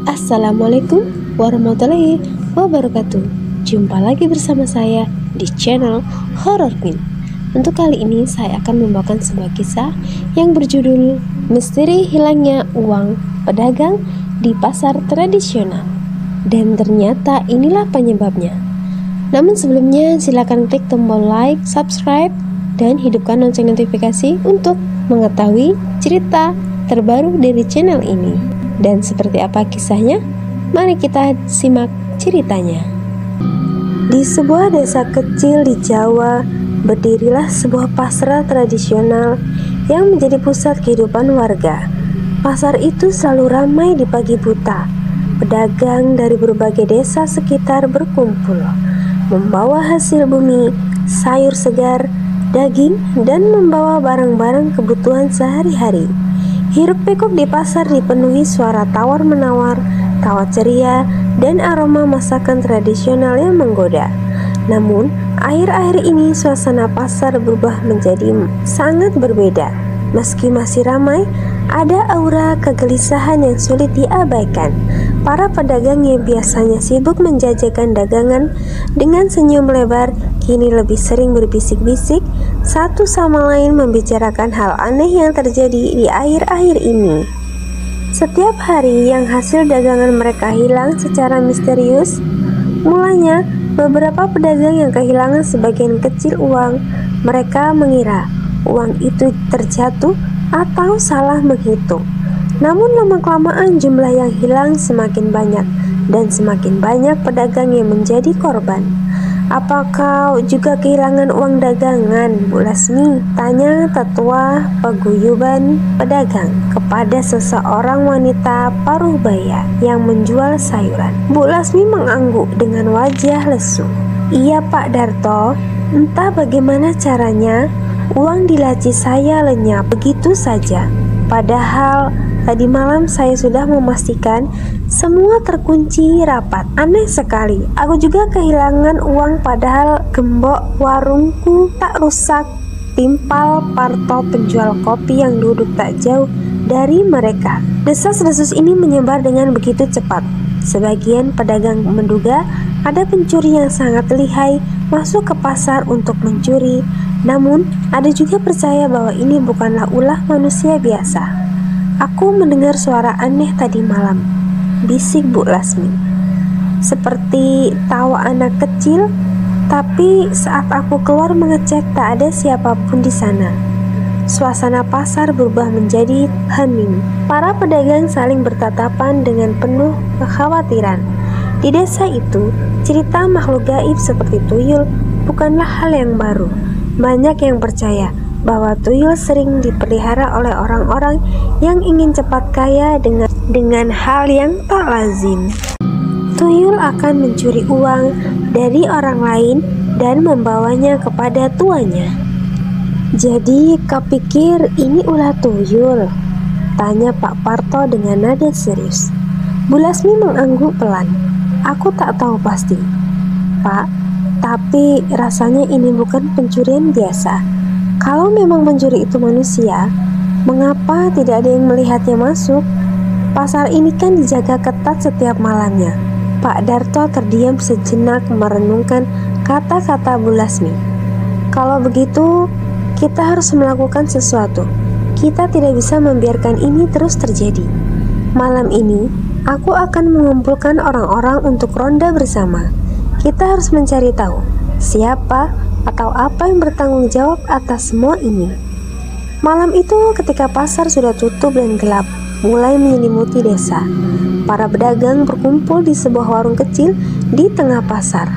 Assalamualaikum warahmatullahi wabarakatuh. Jumpa lagi bersama saya di channel Horror Queen. Untuk kali ini saya akan membawakan sebuah kisah yang berjudul Misteri Hilangnya Uang Pedagang di Pasar Tradisional. Dan ternyata inilah penyebabnya. Namun sebelumnya silakan klik tombol like, subscribe, dan hidupkan lonceng notifikasi untuk mengetahui cerita terbaru dari channel ini. Dan seperti apa kisahnya? Mari kita simak ceritanya. Di sebuah desa kecil di Jawa, berdirilah sebuah pasar tradisional yang menjadi pusat kehidupan warga. Pasar itu selalu ramai di pagi buta. Pedagang dari berbagai desa sekitar berkumpul, membawa hasil bumi, sayur segar, daging, dan membawa barang-barang kebutuhan sehari-hari. Hiruk-pikuk di pasar dipenuhi suara tawar-menawar, tawa ceria, dan aroma masakan tradisional yang menggoda. Namun, akhir-akhir ini suasana pasar berubah menjadi sangat berbeda. Meski masih ramai, ada aura kegelisahan yang sulit diabaikan. Para pedagang yang biasanya sibuk menjajakan dagangan dengan senyum lebar, kini lebih sering berbisik-bisik satu sama lain membicarakan hal aneh yang terjadi di akhir-akhir ini. Setiap hari yang hasil dagangan mereka hilang secara misterius. Mulanya, beberapa pedagang yang kehilangan sebagian kecil uang, mereka mengira uang itu terjatuh atau salah menghitung. Namun lama-kelamaan jumlah yang hilang semakin banyak dan semakin banyak pedagang yang menjadi korban. "Apa kau juga kehilangan uang dagangan, Bu Lasmi?" tanya tetua paguyuban pedagang kepada seseorang wanita paruh baya yang menjual sayuran. Bu Lasmi mengangguk dengan wajah lesu. "Iya Pak Darto, entah bagaimana caranya, uang di laci saya lenyap begitu saja. Padahal tadi malam saya sudah memastikan semua terkunci rapat. Aneh sekali, aku juga kehilangan uang padahal gembok warungku tak rusak," timpal Parto penjual kopi yang duduk tak jauh dari mereka. Desas-desus ini menyebar dengan begitu cepat. Sebagian pedagang menduga ada pencuri yang sangat lihai masuk ke pasar untuk mencuri. Namun, ada juga percaya bahwa ini bukanlah ulah manusia biasa. "Aku mendengar suara aneh tadi malam," bisik Bu Lasmi. "Seperti tawa anak kecil, tapi saat aku keluar mengecek tak ada siapapun di sana." Suasana pasar berubah menjadi hening. Para pedagang saling bertatapan dengan penuh kekhawatiran. Di desa itu, cerita makhluk gaib seperti tuyul bukanlah hal yang baru. Banyak yang percaya bahwa tuyul sering dipelihara oleh orang-orang yang ingin cepat kaya dengan hal yang tak lazim. Tuyul akan mencuri uang dari orang lain dan membawanya kepada tuannya. "Jadi kau pikir ini ulah tuyul?" tanya Pak Parto dengan nada serius. Bu Lasmi mengangguk pelan. "Aku tak tahu pasti, Pak, tapi rasanya ini bukan pencurian biasa. Kalau memang pencuri itu manusia, mengapa tidak ada yang melihatnya masuk? Pasar ini kan dijaga ketat setiap malamnya." Pak Darto terdiam sejenak merenungkan kata-kata Bu Lasmi. "Kalau begitu, kita harus melakukan sesuatu. Kita tidak bisa membiarkan ini terus terjadi. Malam ini, aku akan mengumpulkan orang-orang untuk ronda bersama. Kita harus mencari tahu siapa atau apa yang bertanggung jawab atas semua ini." Malam itu ketika pasar sudah tutup dan gelap mulai menyelimuti desa, para pedagang berkumpul di sebuah warung kecil di tengah pasar.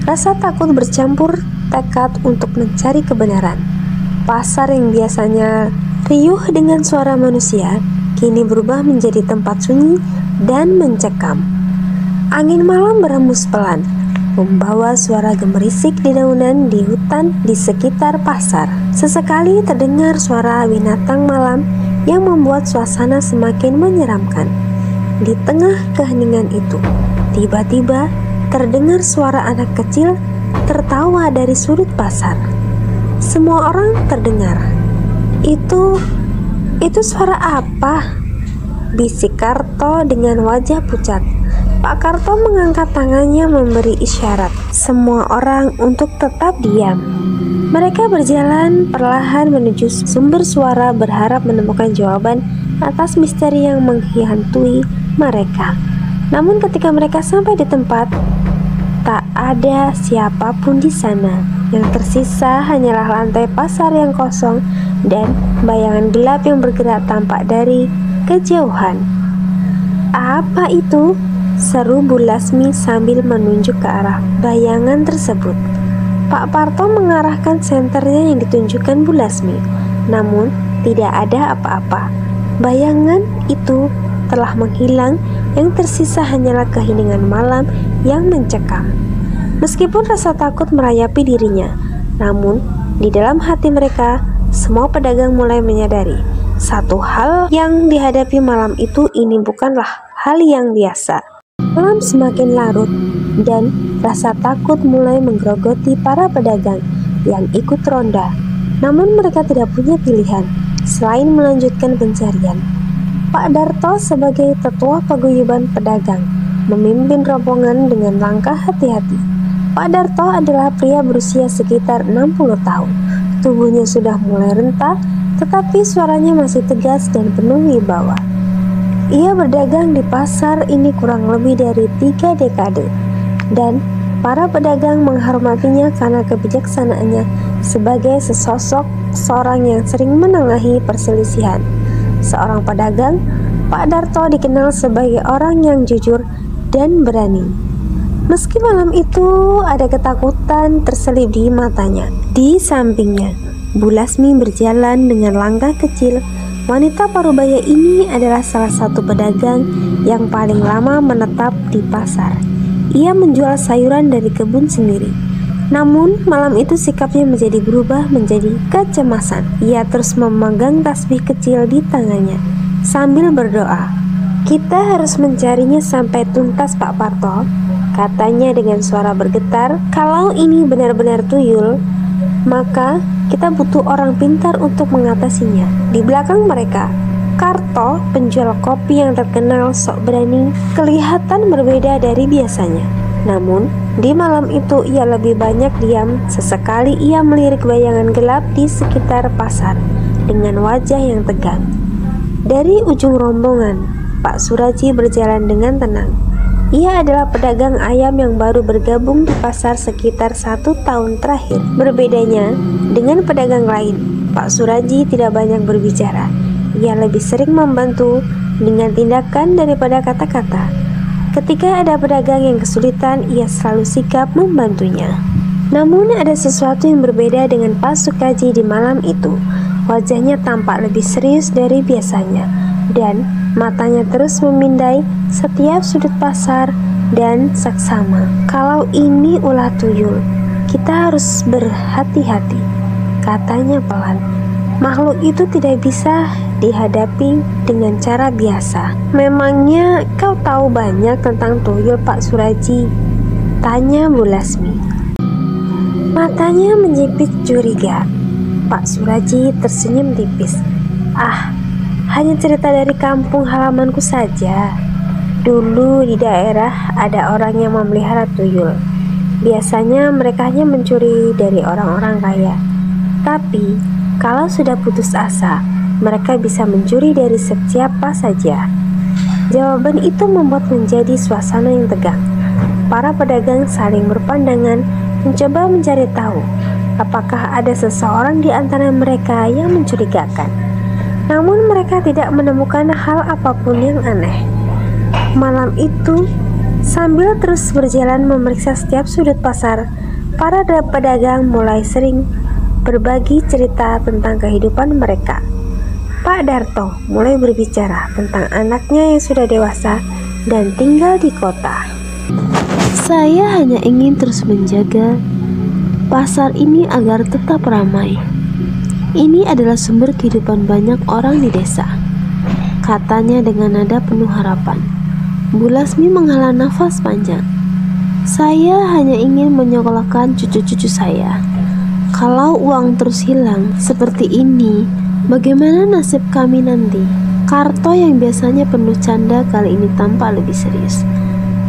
Rasa takut bercampur tekad untuk mencari kebenaran. Pasar yang biasanya riuh dengan suara manusia kini berubah menjadi tempat sunyi dan mencekam. Angin malam berhembus pelan, membawa suara gemerisik dedaunan di hutan di sekitar pasar. Sesekali terdengar suara binatang malam yang membuat suasana semakin menyeramkan. Di tengah keheningan itu, tiba-tiba terdengar suara anak kecil tertawa dari sudut pasar. Semua orang terdengar. Itu suara apa?" bisik Karto dengan wajah pucat. Pak Karto mengangkat tangannya memberi isyarat semua orang untuk tetap diam. Mereka berjalan perlahan menuju sumber suara berharap menemukan jawaban atas misteri yang menghantui mereka. Namun ketika mereka sampai di tempat, tak ada siapapun di sana. Yang tersisa hanyalah lantai pasar yang kosong dan bayangan gelap yang bergerak tampak dari kejauhan. "Apa itu?" seru Bu Lasmi sambil menunjuk ke arah bayangan tersebut. Pak Parto mengarahkan senternya yang ditunjukkan Bu Lasmi, namun tidak ada apa-apa. Bayangan itu telah menghilang, yang tersisa hanyalah keheningan malam yang mencekam. Meskipun rasa takut merayapi dirinya, namun di dalam hati mereka, semua pedagang mulai menyadari satu hal yang dihadapi malam itu ini bukanlah hal yang biasa. Malam semakin larut dan rasa takut mulai menggerogoti para pedagang yang ikut ronda. Namun mereka tidak punya pilihan selain melanjutkan pencarian. Pak Darto sebagai tetua paguyuban pedagang memimpin rombongan dengan langkah hati-hati. Pak Darto adalah pria berusia sekitar 60 tahun. Tubuhnya sudah mulai renta, tetapi suaranya masih tegas dan penuh wibawa. Ia berdagang di pasar ini kurang lebih dari 3 dekade, dan para pedagang menghormatinya karena kebijaksanaannya sebagai seorang yang sering menengahi perselisihan. Seorang pedagang, Pak Darto dikenal sebagai orang yang jujur dan berani. Meski malam itu ada ketakutan terselip di matanya. Di sampingnya, Bu Lasmi berjalan dengan langkah kecil. Wanita parubaya ini adalah salah satu pedagang yang paling lama menetap di pasar. Ia menjual sayuran dari kebun sendiri. Namun malam itu sikapnya berubah menjadi kecemasan. Ia terus memegang tasbih kecil di tangannya sambil berdoa. "Kita harus mencarinya sampai tuntas, Pak Parto," katanya dengan suara bergetar. "Kalau ini benar-benar tuyul, maka kita butuh orang pintar untuk mengatasinya." Di belakang mereka, Karto, penjual kopi yang terkenal sok berani, kelihatan berbeda dari biasanya. Namun, di malam itu ia lebih banyak diam. Sesekali ia melirik bayangan gelap di sekitar pasar dengan wajah yang tegang. Dari ujung rombongan, Pak Suraji berjalan dengan tenang. Ia adalah pedagang ayam yang baru bergabung di pasar sekitar 1 tahun terakhir. Berbedanya dengan pedagang lain, Pak Suraji tidak banyak berbicara. Ia lebih sering membantu dengan tindakan daripada kata-kata. Ketika ada pedagang yang kesulitan, ia selalu sigap membantunya. Namun ada sesuatu yang berbeda dengan Pak Sukaji di malam itu. Wajahnya tampak lebih serius dari biasanya, dan matanya terus memindai setiap sudut pasar dan saksama. "Kalau ini ulah tuyul, kita harus berhati-hati," katanya pelan. "Makhluk itu tidak bisa dihadapi dengan cara biasa." "Memangnya kau tahu banyak tentang tuyul, Pak Suraji?" tanya Bu Lasmi. Matanya menyipit curiga. Pak Suraji tersenyum tipis. Hanya cerita dari kampung halamanku saja. Dulu di daerah ada orang yang memelihara tuyul. Biasanya mereka hanya mencuri dari orang-orang kaya. Tapi kalau sudah putus asa, mereka bisa mencuri dari siapa saja. Jawaban itu membuat menjadi suasana yang tegang. Para pedagang saling berpandangan, mencoba mencari tahu apakah ada seseorang di antara mereka yang mencurigakan. Namun mereka tidak menemukan hal apapun yang aneh. Malam itu, sambil terus berjalan memeriksa setiap sudut pasar, para pedagang mulai sering berbagi cerita tentang kehidupan mereka. Pak Darto mulai berbicara tentang anaknya yang sudah dewasa dan tinggal di kota. "Saya hanya ingin terus menjaga pasar ini agar tetap ramai. Ini adalah sumber kehidupan banyak orang di desa," katanya dengan nada penuh harapan. Bu Lasmi menghela nafas panjang. "Saya hanya ingin menyekolahkan cucu-cucu saya. Kalau uang terus hilang seperti ini, bagaimana nasib kami nanti?" Karto yang biasanya penuh canda kali ini tampak lebih serius.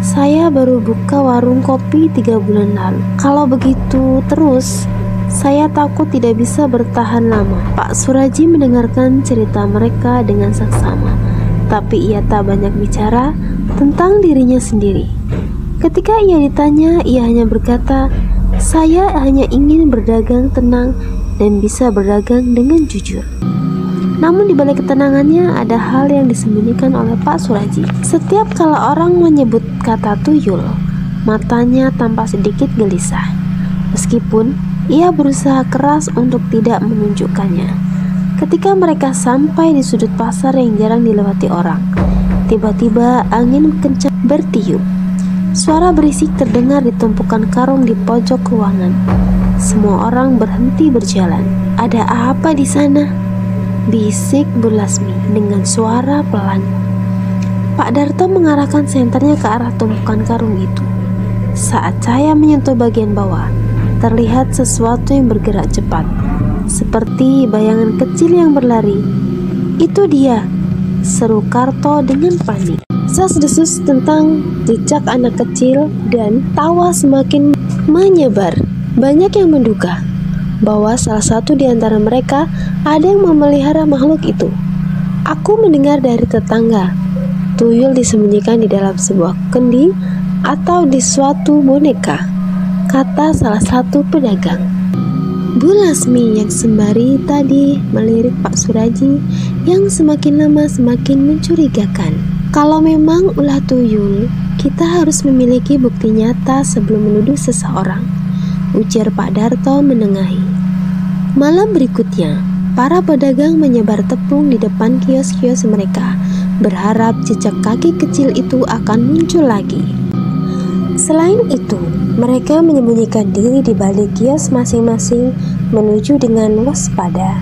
Saya baru buka warung kopi 3 bulan lalu. Kalau begitu terus, saya takut tidak bisa bertahan lama. Pak Suraji mendengarkan cerita mereka dengan saksama, tapi ia tak banyak bicara tentang dirinya sendiri. Ketika ia ditanya, ia hanya berkata, "Saya hanya ingin berdagang tenang dan bisa berdagang dengan jujur." Namun di balik ketenangannya ada hal yang disembunyikan oleh Pak Suraji. Setiap kalau orang menyebut kata tuyul, matanya tampak sedikit gelisah. Meskipun ia berusaha keras untuk tidak menunjukkannya. Ketika mereka sampai di sudut pasar yang jarang dilewati orang, tiba-tiba angin kencang bertiup. Suara berisik terdengar di tumpukan karung di pojok ruangan. Semua orang berhenti berjalan. "Ada apa di sana?" bisik Bu Lasmi dengan suara pelan. Pak Darto mengarahkan senternya ke arah tumpukan karung itu. Saat saya menyentuh bagian bawah, terlihat sesuatu yang bergerak cepat, seperti bayangan kecil yang berlari. "Itu dia!" seru Karto dengan panik. Desas-desus tentang jejak anak kecil dan tawa semakin menyebar. Banyak yang menduga bahwa salah satu di antara mereka ada yang memelihara makhluk itu. "Aku mendengar dari tetangga, tuyul disembunyikan di dalam sebuah kendi atau di suatu boneka," kata salah satu pedagang. Bu Lasmi yang sembari tadi melirik Pak Suraji yang semakin lama semakin mencurigakan. "Kalau memang ulah tuyul, kita harus memiliki bukti nyata sebelum menuduh seseorang," ujar Pak Darto menengahi. Malam berikutnya, para pedagang menyebar tepung di depan kios-kios mereka, berharap jejak kaki kecil itu akan muncul lagi. Selain itu, mereka menyembunyikan diri di balik kios masing-masing menuju dengan waspada.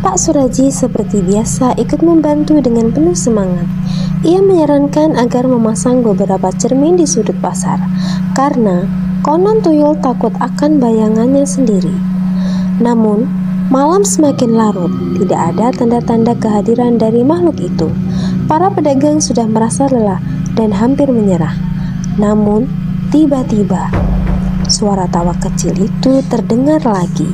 Pak Suraji seperti biasa ikut membantu dengan penuh semangat. Ia menyarankan agar memasang beberapa cermin di sudut pasar, karena konon tuyul takut akan bayangannya sendiri. Namun, malam semakin larut, tidak ada tanda-tanda kehadiran dari makhluk itu. Para pedagang sudah merasa lelah dan hampir menyerah. Namun, tiba-tiba, suara tawa kecil itu terdengar lagi.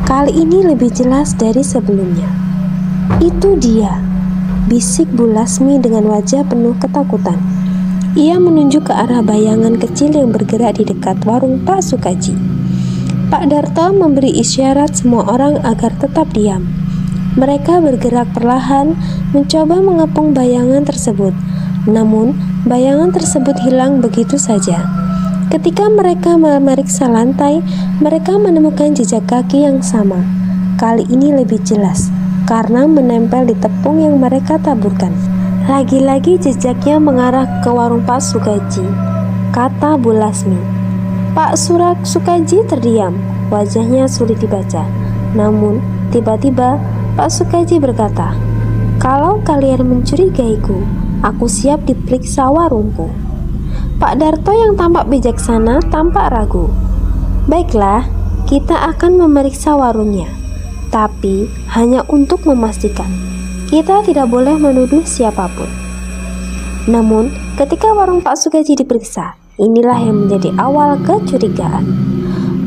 Kali ini lebih jelas dari sebelumnya. "Itu dia!" bisik Bu Lasmi dengan wajah penuh ketakutan. Ia menunjuk ke arah bayangan kecil yang bergerak di dekat warung Pak Sukaji. Pak Darto memberi isyarat semua orang agar tetap diam. Mereka bergerak perlahan, mencoba mengepung bayangan tersebut. Namun, bayangan tersebut hilang begitu saja. Ketika mereka memeriksa lantai, mereka menemukan jejak kaki yang sama. Kali ini lebih jelas, karena menempel di tepung yang mereka taburkan. "Lagi-lagi jejaknya mengarah ke warung Pak Sukaji," kata Bu Lasmi. Pak Sukaji terdiam, wajahnya sulit dibaca. Namun, tiba-tiba Pak Sukaji berkata, "Kalau kalian mencurigaiku, aku siap diperiksa warungku." Pak Darto yang tampak bijaksana tampak ragu. "Baiklah, kita akan memeriksa warungnya, tapi hanya untuk memastikan. Kita tidak boleh menuduh siapapun." Namun, ketika warung Pak Sukaji diperiksa, inilah yang menjadi awal kecurigaan.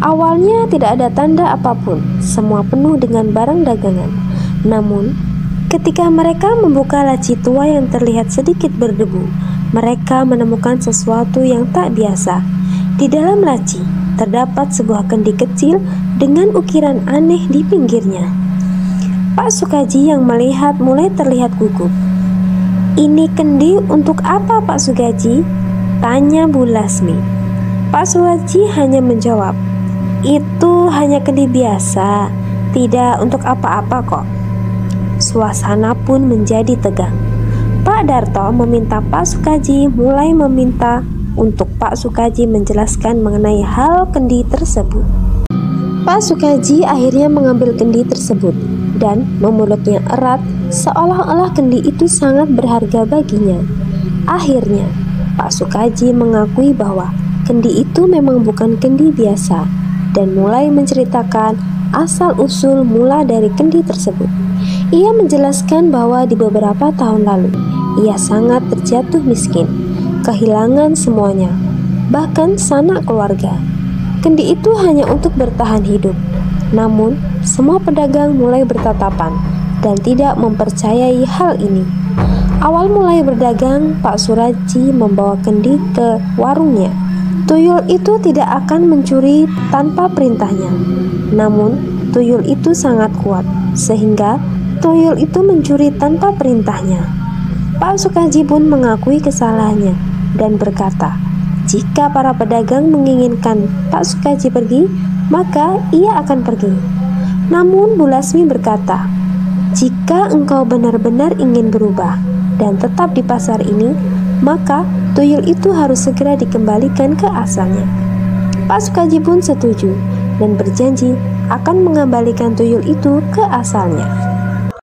Awalnya tidak ada tanda apapun, semua penuh dengan barang dagangan. Namun, ketika mereka membuka laci tua yang terlihat sedikit berdebu, mereka menemukan sesuatu yang tak biasa. Di dalam laci, terdapat sebuah kendi kecil dengan ukiran aneh di pinggirnya. Pak Sukaji yang melihat mulai terlihat gugup. "Ini kendi untuk apa, Pak Sukaji?" tanya Bu Lasmi. Pak Sukaji hanya menjawab, "Itu hanya kendi biasa, tidak untuk apa-apa kok." Suasana pun menjadi tegang. Pak Darto meminta Pak Sukaji mulai meminta untuk Pak Sukaji menjelaskan mengenai hal kendi tersebut. Pak Sukaji akhirnya mengambil kendi tersebut dan memeluknya erat seolah-olah kendi itu sangat berharga baginya. Akhirnya, Pak Sukaji mengakui bahwa kendi itu memang bukan kendi biasa dan mulai menceritakan asal-usul mula dari kendi tersebut. Ia menjelaskan bahwa di beberapa tahun lalu, ia sangat terjatuh miskin, kehilangan semuanya, bahkan sanak keluarga. Kendi itu hanya untuk bertahan hidup. Namun, semua pedagang mulai bertatapan dan tidak mempercayai hal ini. Awal mulai berdagang, Pak Suraji membawa kendi ke warungnya. Tuyul itu tidak akan mencuri tanpa perintahnya. Namun, tuyul itu sangat kuat, sehingga tuyul itu mencuri tanpa perintahnya. Pak Sukaji pun mengakui kesalahannya dan berkata, jika para pedagang menginginkan Pak Sukaji pergi, maka ia akan pergi. Namun Bu Lasmi berkata, jika engkau benar-benar ingin berubah dan tetap di pasar ini, maka tuyul itu harus segera dikembalikan ke asalnya. Pak Sukaji pun setuju dan berjanji akan mengembalikan tuyul itu ke asalnya.